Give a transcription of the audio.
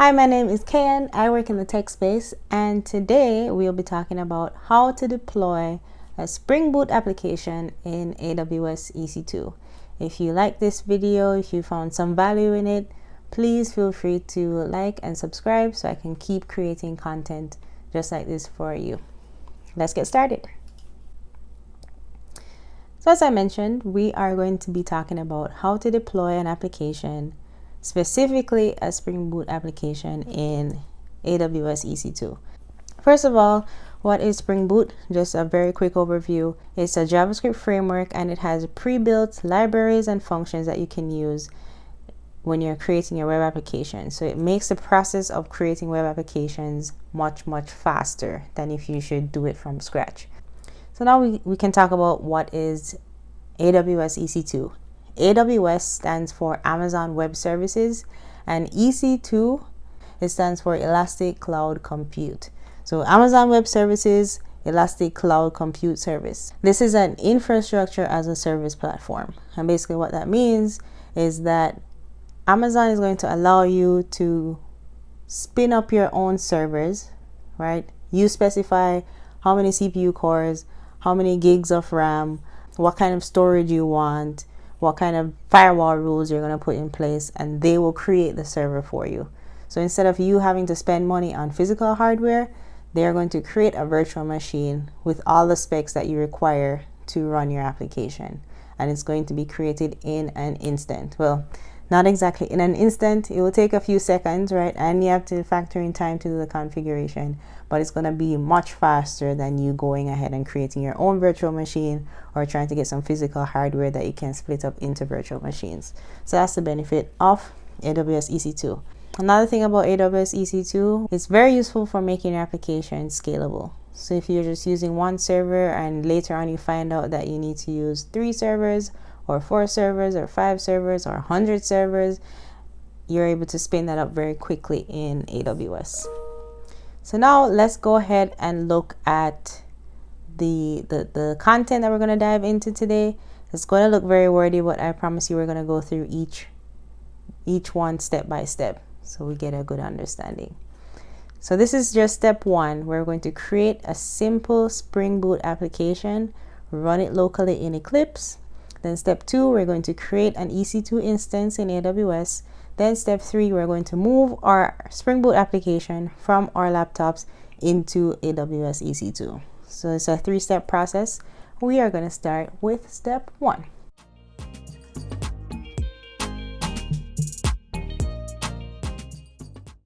Hi, my name is Kayan. I work in the tech space, and today we'll be talking about how to deploy a Spring Boot application in AWS EC2. If you like this video, if you found some value in it, please feel free to like and subscribe so I can keep creating content just like this for you. Let's get started. So as I mentioned, we are going to be talking about how to deploy an application, specifically a Spring Boot application in AWS EC2. First of all, what is Spring Boot? Just a very quick overview. It's a JavaScript framework and it has pre-built libraries and functions that you can use when you're creating your web application. So it makes the process of creating web applications much faster than if you should do it from scratch. So now we can talk about what is AWS EC2. AWS stands for Amazon Web Services, and EC2, it stands for Elastic Cloud Compute. So Amazon Web Services, Elastic Cloud Compute Service. This is an infrastructure as a service platform. And basically what that means is that Amazon is going to allow you to spin up your own servers, right? You specify how many CPU cores, how many gigs of RAM, what kind of storage you want, what kind of firewall rules you're going to put in place, and they will create the server for you. So instead of you having to spend money on physical hardware, they're going to create a virtual machine with all the specs that you require to run your application. And it's going to be created in an instant. Well, not exactly in an instant. It will take a few seconds, right? And you have to factor in time to do the configuration, but it's going to be much faster than you going ahead and creating your own virtual machine or trying to get some physical hardware that you can split up into virtual machines. So that's the benefit of AWS EC2. Another thing about AWS EC2, it's very useful for making your application scalable. So if you're just using one server and later on you find out that you need to use 3 servers or 4 servers or 5 servers or 100 servers, you're able to spin that up very quickly in AWS. So now let's go ahead and look at the content that we're going to dive into today. It's going to look very wordy, but I promise you we're going to go through each one step by step so we get a good understanding. So this is just step 1. We're going to create a simple Spring Boot application, run it locally in Eclipse. Then step 2, we're going to create an EC2 instance in AWS. Then step 3, we're going to move our Spring Boot application from our laptops into AWS EC2. So it's a 3-step process. We are going to start with step 1.